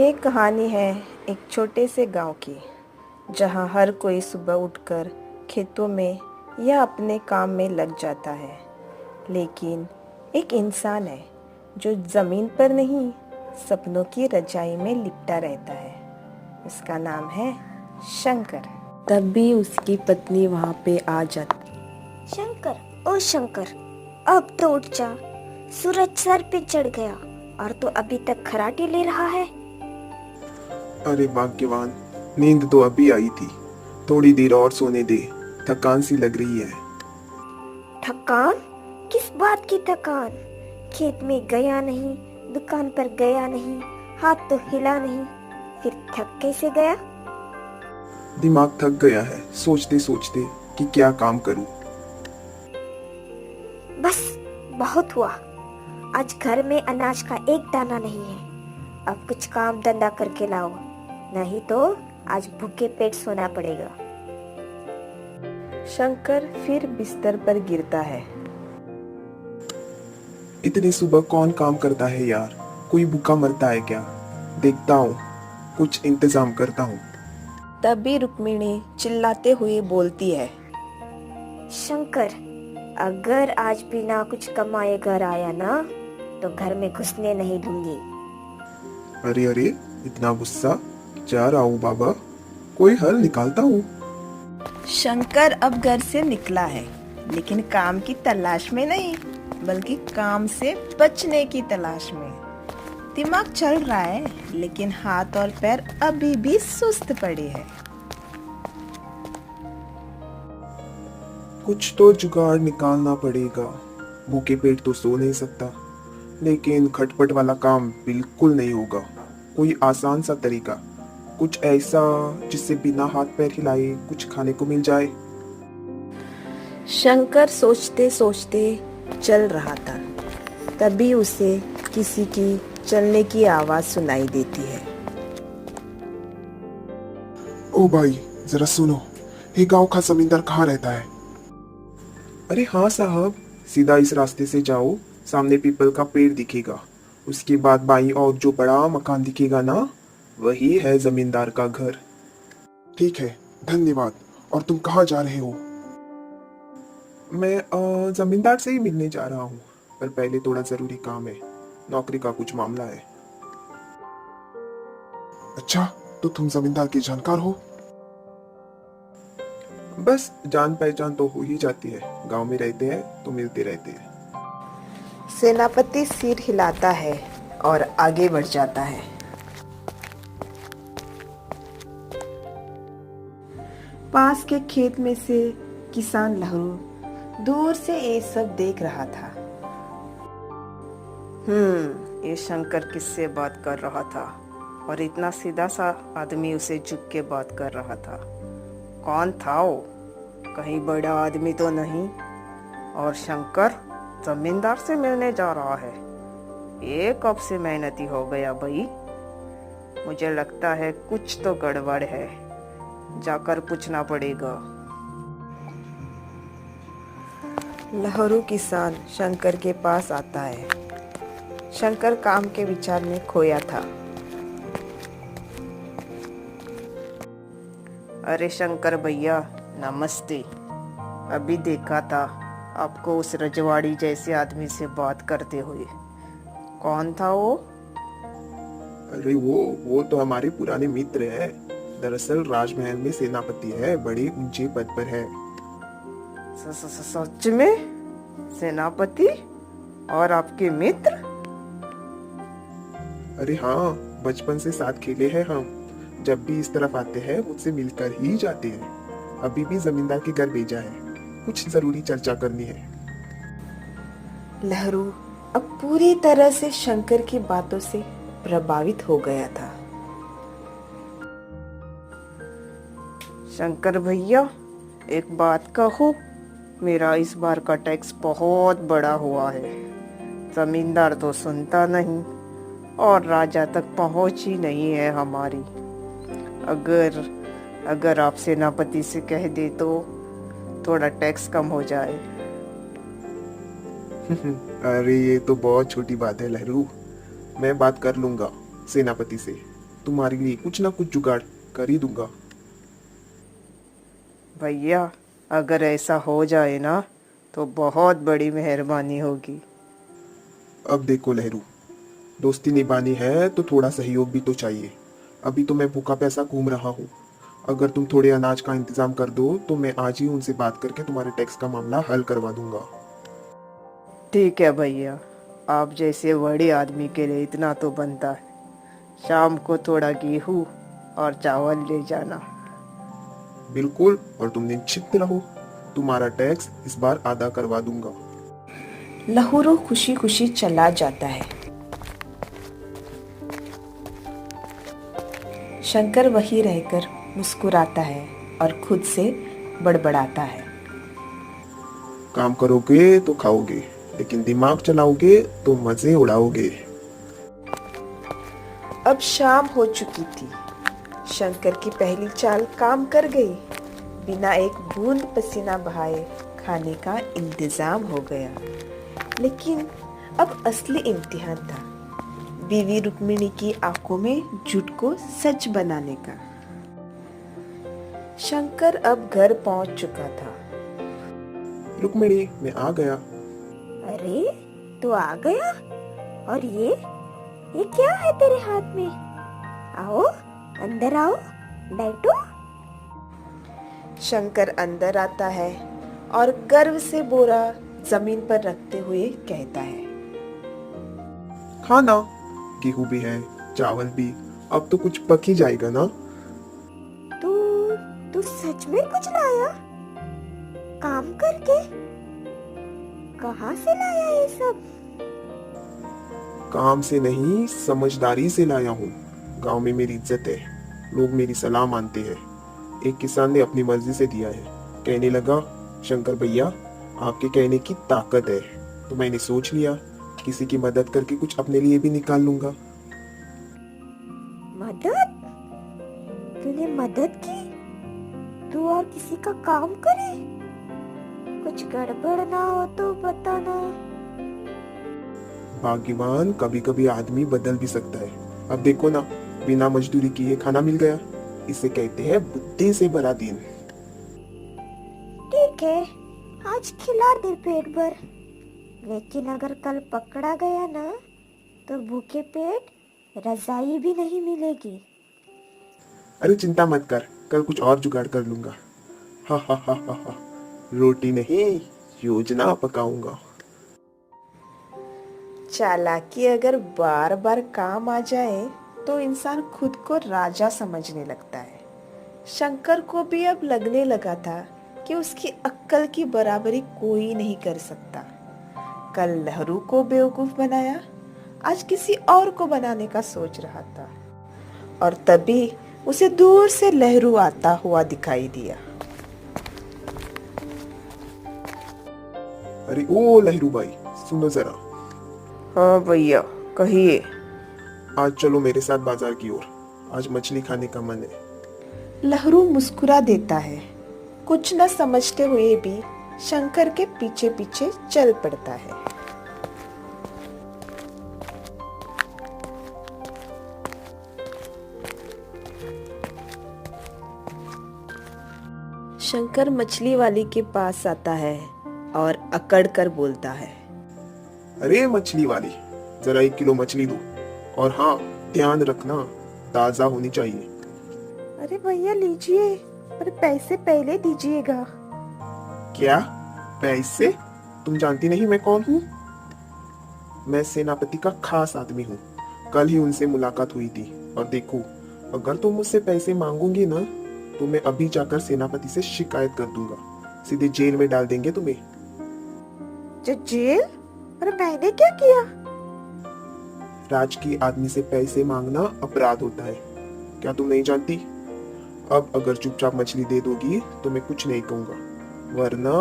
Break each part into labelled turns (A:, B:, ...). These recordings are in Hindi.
A: ये कहानी है एक छोटे से गांव की, जहां हर कोई सुबह उठकर खेतों में या अपने काम में लग जाता है। लेकिन एक इंसान है जो ज़मीन पर नहीं, सपनों की रजाई में लिपटा रहता है। उसका नाम है शंकर। तब भी उसकी पत्नी वहां पे आ जाती।
B: शंकर, ओ शंकर, अब तो उठ जा। सूरज सर पे चढ़ गया और तो अभी तक खराटे ले रहा है।
C: अरे भाग्यवान, नींद तो अभी आई थी। थोड़ी देर और सोने दे, थकान सी लग रही है।
B: थकान? किस बात की थकान? खेत में गया नहीं, दुकान पर गया नहीं, हाथ तो हिला नहीं, फिर थक कैसे गया?
C: दिमाग थक गया है सोचते सोचते कि क्या काम करूं।
B: बस बहुत हुआ। आज घर में अनाज का एक दाना नहीं है। अब कुछ काम धंधा करके लाओ, नहीं तो आज भूखे पेट सोना पड़ेगा।
A: शंकर फिर बिस्तर पर गिरता है।
C: इतनी सुबह कौन काम करता है यार? कोई भूखा मरता है क्या? देखता हूँ, कुछ इंतजाम करता हूँ।
A: तभी रुक्मिणी चिल्लाते हुए बोलती है,
B: शंकर, अगर आज बिना कुछ कमाए घर आया ना, तो घर में घुसने नहीं दूंगी।
C: अरे अरे, इतना गुस्सा? जा रहा हूँ बाबा, कोई हल निकालता हूँ।
A: शंकर अब घर से निकला है, लेकिन काम की तलाश में नहीं, बल्कि काम से बचने की तलाश में। दिमाग चल रहा है, लेकिन हाथ और पैर अभी भी सुस्त पड़े हैं।
C: कुछ तो जुगाड़ निकालना पड़ेगा। भूखे पेट तो सो नहीं सकता, लेकिन खटपट वाला काम बिल्कुल नहीं होगा। कोई आसान सा तरीका, कुछ ऐसा जिससे बिना हाथ पैर हिलाए कुछ खाने को मिल जाए।
A: शंकर सोचते सोचते चल रहा था। तभी उसे किसी की चलने की आवाज सुनाई देती है।
C: ओ भाई, जरा सुनो, ये गांव का जमींदार कहाँ रहता है? अरे हाँ साहब, सीधा इस रास्ते से जाओ, सामने पीपल का पेड़ दिखेगा। उसके बाद बाईं और जो बड़ा मकान दिखेगा ना, वही है जमींदार का घर। ठीक है, धन्यवाद। और तुम कहाँ जा रहे हो? मैं जमींदार से ही मिलने जा रहा हूँ, पर पहले थोड़ा जरूरी काम है। नौकरी का कुछ मामला है। अच्छा, तो तुम जमींदार के जानकार हो? बस जान पहचान तो हो ही जाती है, गांव में रहते हैं तो मिलते रहते हैं।
A: सेनापति सिर हिलाता है और आगे बढ़ जाता है। पास के खेत में से किसान लहरू दूर से ये सब देख रहा था। ये शंकर किससे बात कर रहा था और इतना सीधा सा आदमी उसे झुक के बात कर रहा था? कौन था वो? कहीं बड़ा आदमी तो नहीं? और शंकर जमींदार से मिलने जा रहा है। ये कब से मेहनती हो गया भाई? मुझे लगता है कुछ तो गड़बड़ है, जाकर पूछना पड़ेगा। लहरू किसान शंकर के पास आता है। शंकर काम के विचार में खोया था। अरे शंकर भैया, नमस्ते। अभी देखा था आपको उस रजवाड़ी जैसे आदमी से बात करते हुए। कौन था वो?
C: अरे वो तो हमारे पुराने मित्र है। दरअसल राजमहल में सेनापति है, बड़े ऊंचे पद पर है।
A: सच में? सेनापति और आपके मित्र?
C: अरे हाँ, बचपन से साथ खेले हैं हम। जब भी इस तरफ आते हैं मुझसे मिलकर ही जाते हैं। अभी भी जमींदार के घर भेजा है, कुछ जरूरी चर्चा करनी है।
A: लहरू अब पूरी तरह से शंकर की बातों से प्रभावित हो गया था। शंकर भैया, एक बात कहूँ, मेरा इस बार का टैक्स बहुत बड़ा हुआ है। जमींदार तो सुनता नहीं और राजा तक पहुंच ही नहीं है हमारी। अगर आप सेनापति से कह दे तो थोड़ा टैक्स कम हो जाए।
C: अरे ये तो बहुत छोटी बात है लहरू, मैं बात कर लूंगा सेनापति से। तुम्हारे लिए कुछ ना कुछ जुगाड़ कर ही दूंगा।
A: भैया अगर ऐसा हो जाए ना तो बहुत बड़ी मेहरबानी होगी।
C: अब देखो लहरू, दोस्ती निभानी है तो थोड़ा सहयोग भी तो चाहिए। अभी तो मैं भूखा प्यासा घूम रहा हूँ। अगर तुम थोड़े अनाज का इंतजाम कर दो तो मैं आज ही उनसे बात करके तुम्हारे टैक्स का मामला हल करवा दूंगा।
A: ठीक है भैया, आप जैसे बड़े आदमी के लिए इतना तो बनता है। शाम को थोड़ा गेहूं और चावल ले जाना।
C: बिल्कुल, और तुम निश्चिंत रहो, तुम्हारा टैक्स इस बार आधा करवा दूंगा।
D: लहुरू खुशी खुशी चला जाता है। शंकर वहीं रहकर मुस्कुराता है और खुद से बड़बड़ाता है।
C: काम करोगे तो खाओगे, लेकिन दिमाग चलाओगे तो मजे उड़ाओगे।
D: अब शाम हो चुकी थी। शंकर की पहली चाल काम कर गई। बिना एक बूंद पसीना बहाए खाने का इंतजाम हो गया। लेकिन अब असली इम्तिहान था, बीवी रुक्मिणी की आंखों में झूठ को सच बनाने का। शंकर अब घर पहुंच चुका था।
C: रुक्मिणी, मैं आ गया।
B: अरे तू आ गया? और ये क्या है तेरे हाथ में? आओ अंदर आओ, बैठो।
D: शंकर अंदर आता है और गर्व से बोरा जमीन पर रखते हुए कहता है,
C: खाना, गेहूं भी है, चावल भी, अब तो कुछ पक ही जाएगा ना।
B: तू सच में कुछ लाया? काम करके? कहाँ से लाया ये सब?
C: काम से नहीं, समझदारी से लाया हूँ। गांव में मेरी इज्जत है, लोग मेरी सलाह मानते हैं। एक किसान ने अपनी मर्जी से दिया है। कहने लगा, शंकर भैया आपके कहने की ताकत है। तो मैंने सोच लिया किसी की मदद करके कुछ अपने लिए भी निकाल लूंगा।
B: मदद? तूने मदद की? तू और किसी का काम करे? कुछ गड़बड़ ना हो तो बताना।
C: भाग्यवान कभी कभी आदमी बदल भी सकता है। अब देखो ना, बिना मजदूरी किए खाना मिल गया। इसे कहते हैं बुद्धि से भरा दिन।
B: ठीक है, आज खिला दे पेट भर। लेकिन अगर कल पकड़ा गया ना तो भूखे पेट रजाई भी नहीं मिलेगी।
C: अरे चिंता मत कर, कल कुछ और जुगाड़ कर लूंगा। हा हा हा हा हा, रोटी नहीं योजना पकाऊंगा।
D: चालाकी अगर बार बार काम आ जाए तो इंसान खुद को राजा समझने लगता है। शंकर को भी अब लगने लगा था कि उसकी अक्ल की बराबरी कोई नहीं कर सकता। कल लहरू को बेवकूफ बनाया, आज किसी और को बनाने का सोच रहा था। और तभी उसे दूर से लहरू आता हुआ दिखाई दिया।
C: अरे ओ लहरू भाई, सुनो जरा।
A: हाँ भैया कहिए।
C: आज चलो मेरे साथ बाजार की ओर, आज मछली खाने का मन है।
D: लहरू मुस्कुरा देता है। कुछ न समझते हुए भी शंकर के पीछे पीछे चल पड़ता है। शंकर मछली वाली के पास आता है और अकड़ कर बोलता है,
C: अरे मछली वाली, जरा 1 किलो मछली दो, और हाँ ध्यान रखना ताजा होनी चाहिए।
D: अरे भैया लीजिए, पर पैसे पहले दीजिएगा।
C: क्या पैसे? तुम जानती नहीं मैं कौन हूँ? मैं सेनापति का खास आदमी हूँ। कल ही उनसे मुलाकात हुई थी। और देखो, अगर तुम मुझसे पैसे मांगोगी ना तो मैं अभी जाकर सेनापति से शिकायत कर दूंगा। सीधे जेल में डाल देंगे तुम्हें।
D: जेल? अरे मैंने क्या किया?
C: राजकीय आदमी से पैसे मांगना अपराध होता है, क्या तुम नहीं जानती? अब अगर चुपचाप मछली दे दोगी तो मैं कुछ नहीं कहूंगा, वरना।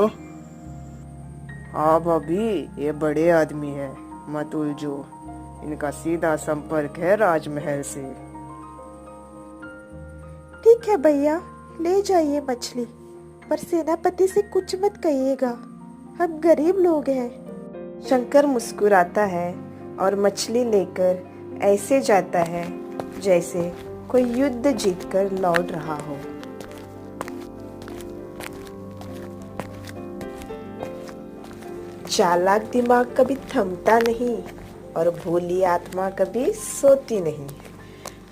A: हाँ भाभी, ये बड़े आदमी है, मत उलझो। इनका सीधा संपर्क है राजमहल से।
D: ठीक है भैया, ले जाइए मछली, पर सेनापति से कुछ मत कहिएगा, हम गरीब लोग हैं। शंकर मुस्कुराता है और मछली लेकर ऐसे जाता है जैसे कोई युद्ध जीतकर लौट रहा हो। चालाक दिमाग कभी थमता नहीं और भोली आत्मा कभी सोती नहीं।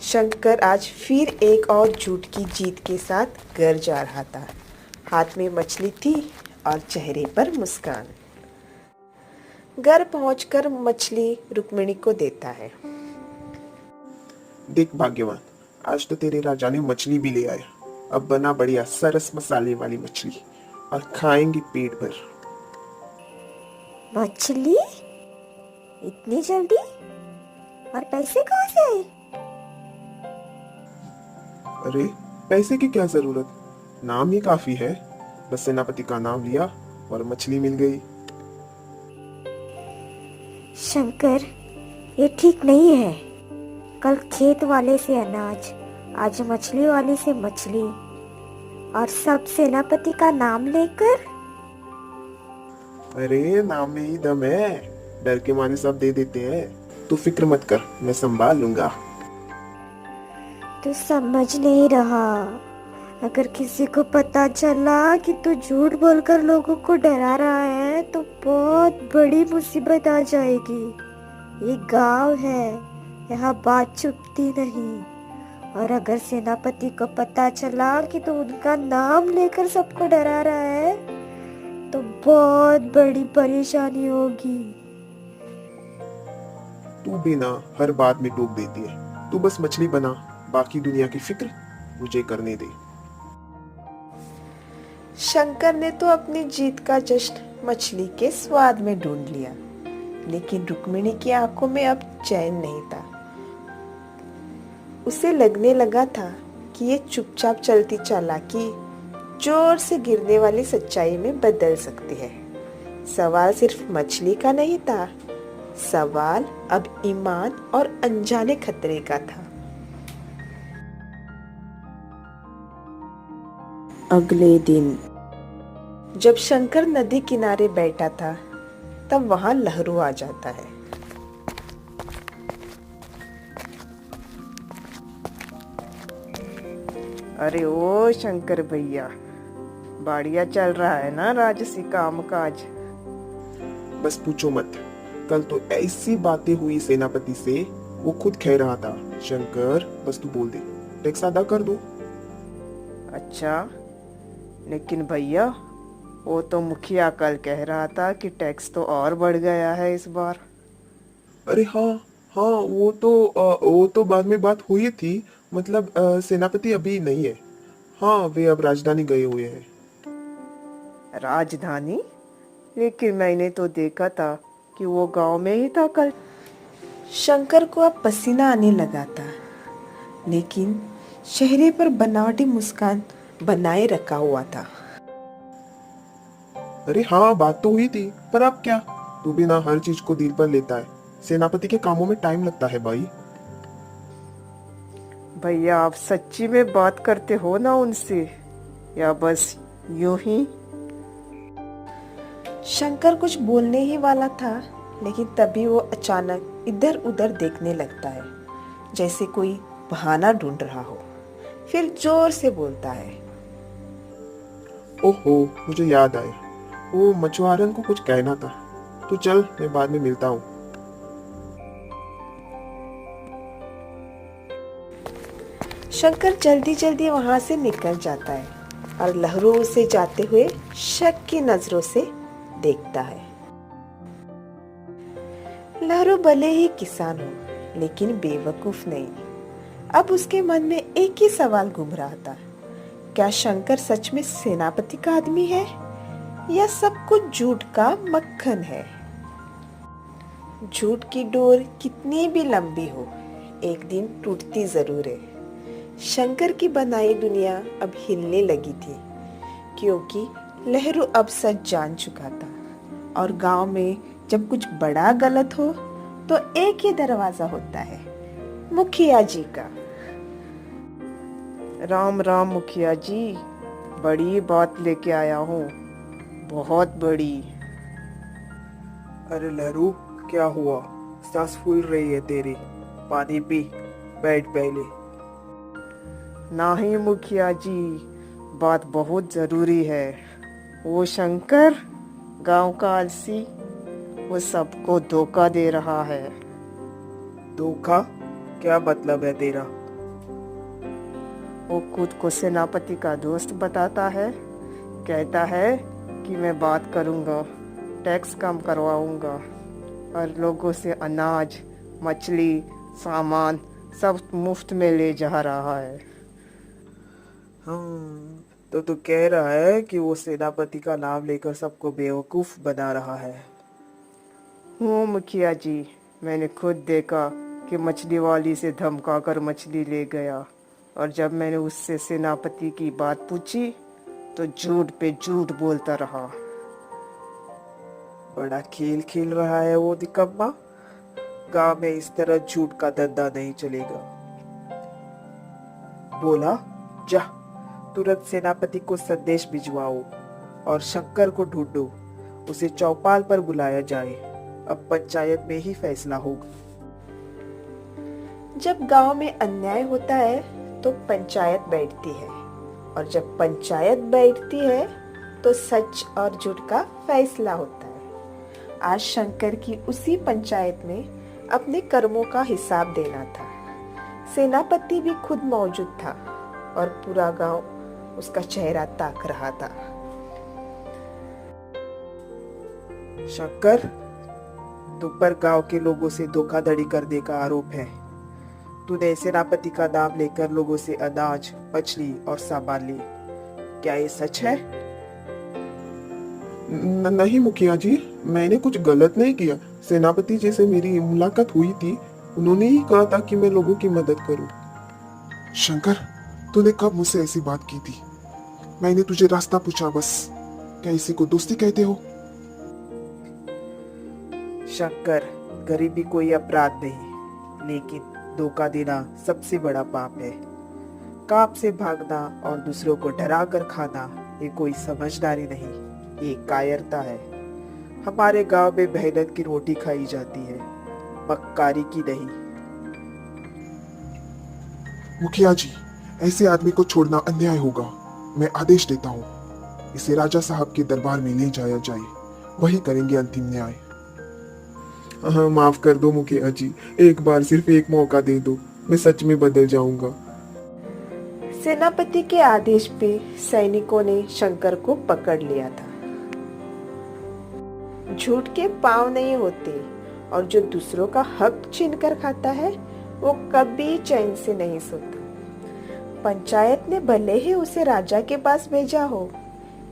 D: शंकर आज फिर एक और झूठ की जीत के साथ घर जा रहा था। हाथ में मछली थी और चेहरे पर मुस्कान। घर पहुंचकर मछली रुक्मिणी को देता है।
C: देख भाग्यवान, आज तो तेरे राजा ने मछली भी ले आया। अब बना बढ़िया सरस मसाले वाली मछली और खाएंगे पेट भर।
B: मछली? इतनी जल्दी? और पैसे कहाँ से आए?
C: अरे पैसे की क्या जरूरत, नाम ही काफी है। बस सेनापति का नाम लिया और मछली मिल गई।
B: शंकर, ये ठीक नहीं है। कल खेत वाले से अनाज, आज मछली वाले से मछली, और सब सेनापति का नाम लेकर।
C: अरे नाम में ही दम है, डर के मारे सब दे देते हैं। तू फिक्र मत कर, मैं संभाल लूंगा।
B: तू समझ नहीं रहा। अगर किसी को पता चला कि तू झूठ बोलकर लोगों को डरा रहा है तो बहुत बड़ी मुसीबत आ जाएगी। ये गांव है, यहाँ बात छुपती नहीं। और अगर सेनापति को पता चला कि तू उनका नाम लेकर सबको डरा रहा है तो बहुत बड़ी परेशानी होगी।
C: तू भी ना हर बात में टोक देती है। तू बस मछली बना, बाकी दुनिया की फिक्र मुझे करने दे।
D: शंकर ने तो अपनी जीत का जश्न मछली के स्वाद में ढूंढ लिया, लेकिन रुक्मिणी की आंखों में अब चैन नहीं था। उसे लगने लगा था कि ये चुपचाप चलती चालाकी जोर से गिरने वाली सच्चाई में बदल सकती है। सवाल सिर्फ मछली का नहीं था, सवाल अब ईमान और अनजाने खतरे का था। अगले दिन जब शंकर नदी किनारे बैठा था तब वहां लहरू आ जाता है।
A: अरे ओ शंकर भैया, बढ़िया चल रहा है ना राजसी काम काज?
C: बस पूछो मत, कल तो ऐसी बातें हुई सेनापति से, वो खुद कह रहा था शंकर बस तू बोल दे, टैक्स अदा कर दो।
A: अच्छा, लेकिन भैया वो तो मुखिया कल कह रहा था कि टैक्स तो और बढ़ गया है इस बार।
C: अरे हाँ हाँ, वो तो बाद में बात हुई थी। मतलब सेनापति अभी नहीं है। हाँ, वे अब राजधानी गए हुए हैं।
A: राजधानी? लेकिन मैंने तो देखा था कि वो गांव में ही था कल।
D: शंकर को अब पसीना आने लगा था, लेकिन चेहरे पर बनावटी मुस्कान बनाए रखा हुआ था।
C: अरे हाँ, बात तो हुई थी, पर अब क्या? तू भी ना हर चीज को दिल पर लेता है। सेनापति के कामों में टाइम लगता है भाई।
A: भैया आप सच्ची में बात करते हो ना उनसे, या बस यूं ही?
D: शंकर कुछ बोलने ही वाला था, लेकिन तभी वो अचानक इधर उधर देखने लगता है, जैसे कोई बहाना ढूंढ रहा हो। फिर जोर से बोलता है,
C: ओहो, मुझे याद आया, वो मछुआरन को कुछ कहना था। तो चल, मैं बाद में मिलता हूँ।
D: शंकर जल्दी जल्दी वहां से निकल जाता है और लहरू उसे जाते हुए शक की नजरों से देखता है। लहरू भले ही किसान हो, लेकिन बेवकूफ नहीं। अब उसके मन में एक ही सवाल घूम रहा था, क्या शंकर सच में सेनापति का आदमी है या सब कुछ झूठ का मक्खन है? झूठ की डोर कितनी भी लंबी हो, एक दिन टूटती जरूर है। शंकर की बनाई दुनिया अब हिलने लगी थी, क्योंकि लहरू अब सच जान चुका था। और गांव में जब कुछ बड़ा गलत हो तो एक ही दरवाजा होता है, मुखिया जी का।
A: राम राम मुखिया जी, बड़ी बात लेके आया हूँ, बहुत बड़ी।
C: अरे लहरू, क्या हुआ? सांस फूल रही है तेरी। पानी पी, बैठ पहले।
A: नहीं मुखिया जी, बात बहुत जरूरी है। वो शंकर, गांव का आलसी, वो सबको धोखा दे रहा है।
C: धोखा? क्या मतलब है तेरा?
A: वो खुद को सेनापति का दोस्त बताता है, कहता है कि मैं बात करूंगा, टैक्स कम करवाऊंगा और लोगों से अनाज, मछली, सामान सब मुफ्त में ले जा रहा है।
C: तो तू कह रहा है कि वो सेनापति का नाम लेकर सबको बेवकूफ बना रहा है।
A: हूँ मुखिया जी, मैंने खुद देखा कि मछली वाली से धमका कर मछली ले गया, और जब मैंने उससे सेनापति की बात पूछी तो झूठ पे झूठ बोलता रहा।
C: बड़ा खेल खेल रहा है वो निकम्मा। गांव में इस तरह झूठ का धंधा नहीं चलेगा। बोला, जा तुरंत सेनापति को संदेश भिजवाओ और शंकर को ढूंढो, उसे चौपाल पर बुलाया जाए। अब पंचायत में ही फैसला होगा।
D: जब गांव में अन्याय होता है तो पंचायत बैठती है, और जब पंचायत बैठती है तो सच और झूठ का फैसला होता है। आज शंकर की उसी पंचायत में अपने कर्मों का हिसाब देना था। सेनापति भी खुद मौजूद था और पूरा गांव उसका चेहरा ताक रहा था।
C: शंकर, तुम पर गांव के लोगों से धोखाधड़ी करने का आरोप है। तूने सेनापति का नाम लेकर लोगों से अनाज, मछली और सामान ली। क्या ये सच है? नहीं मुखिया जी, मैंने कुछ गलत नहीं किया। सेनापति जी से मेरी मुलाकात हुई थी, उन्होंने ही कहा था कि मैं लोगों की मदद करूं। शंकर, तूने कब मुझसे ऐसी बात की थी? मैंने तुझे रास्ता पूछा बस। क्या इसी को दोस्ती कहते हो? शंकर, गरीबी कोई अपराध नहीं, लेकिन धोखा देना सबसे बड़ा पाप है। काम से भागना और दूसरों को डरा कर खाना ये कोई समझदारी नहीं, ये कायरता है। हमारे गांव में मेहनत की रोटी खाई जाती है, मक्कारी की नहीं। मुखिया जी, ऐसे आदमी को छोड़ना अन्याय होगा। मैं आदेश देता हूँ, इसे राजा साहब के दरबार में ले जाया जाए, वही करेंगे अंतिम न्याय। हाँ, माफ कर दो मुखिया जी, एक बार सिर्फ एक मौका दे दो, मैं सच में बदल जाऊंगा।
D: सेनापति के आदेश पे सैनिकों ने शंकर को पकड़ लिया था। झूठ के पांव नहीं होते, और जो दूसरों का हक छीनकर खाता है वो कभी चैन से नहीं सोता। पंचायत ने भले ही उसे राजा के पास भेजा हो,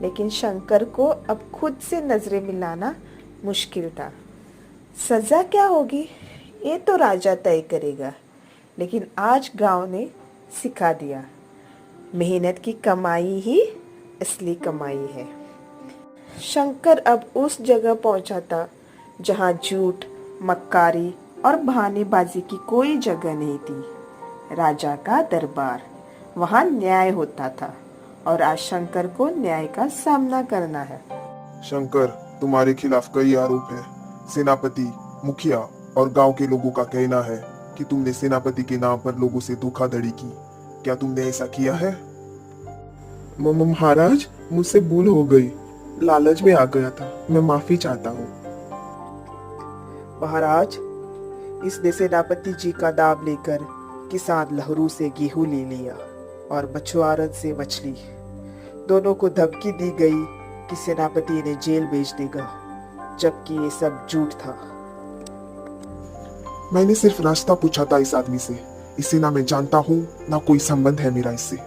D: लेकिन शंकर को अब खुद से नजरें मिलाना मुश्किल था। सजा क्या होगी ये तो राजा तय करेगा, लेकिन आज गांव ने सिखा दिया, मेहनत की कमाई ही असली कमाई है। शंकर अब उस जगह पहुंचा था जहां झूठ, मक्कारी और बहानेबाजी की कोई जगह नहीं थी। राजा का दरबार, वहां न्याय होता था, और आज शंकर को न्याय का सामना करना है।
C: शंकर, तुम्हारे खिलाफ कई आरोप है। सेनापति, मुखिया और गांव के लोगों का कहना है कि तुमने सेनापति के नाम पर लोगों से धोखाधड़ी की। क्या तुमने ऐसा किया है? महाराज, मुझसे भूल हो गई, लालच में आ गया था, मैं माफी चाहता हूँ। महाराज, इसने सेनापति जी का नाम लेकर किसान लहरू से गेहूं ले लिया और मछुआरन से मछली। दोनों को धमकी दी गई कि सेनापति इन्हें जेल भेज देगा, जबकि ये सब झूठ था। मैंने सिर्फ रास्ता पूछा था इस आदमी से, इसे ना मैं जानता हूँ ना कोई संबंध है मेरा इससे।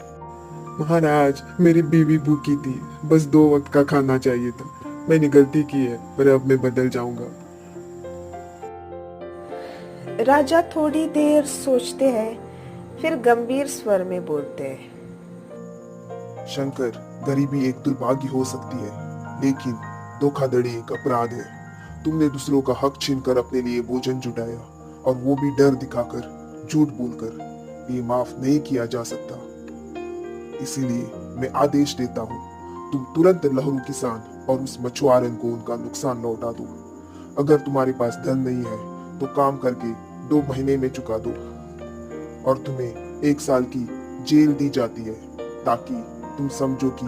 C: महाराज, मेरी बीवी भूखी थी, बस 2 वक्त का खाना चाहिए था। मैंने गलती की है, पर अब मैं बदल जाऊंगा।
D: राजा थोड़ी देर सोचते हैं, फिर गंभीर स्वर में बोलते हैं।
C: शंकर, गरीबी एक दुर्भाग्य हो सकती है, लेकिन धोखाधड़ी एक अपराध है। तुमने दूसरों का हक छीनकर अपने लिए भोजन जुटाया, और वो भी डर दिखाकर, झूठ बोलकर। ये माफ नहीं किया जा सकता। इसीलिए मैं आदेश देता हूँ, तुम तुरंत लहरू किसान और उस मछुआरन को उनका नुकसान लौटा दो। अगर तुम्हारे पास धन नहीं है तो काम करके 2 महीने में चुका दो, और तुम्हें 1 साल की जेल दी जाती है ताकि तुम समझो कि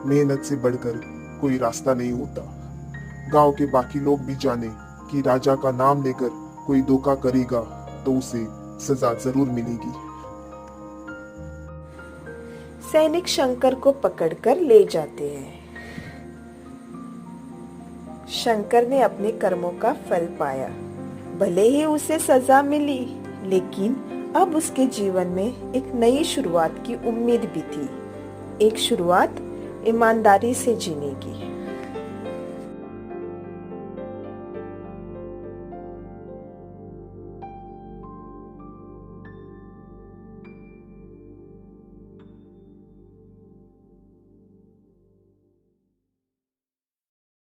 C: मेहनत से बढ़कर कोई रास्ता नहीं होता। गांव के बाकी लोग भी जाने कि राजा का नाम लेकर कोई धोखा करेगा तो उसे सजा जरूर मिलेगी।
D: सैनिक शंकर को पकड़कर ले जाते हैं। शंकर ने अपने कर्मों का फल पाया। भले ही उसे सजा मिली, लेकिन अब उसके जीवन में एक नई शुरुआत की उम्मीद भी थी। एक शुरुआत ईमानदारी से जीने की।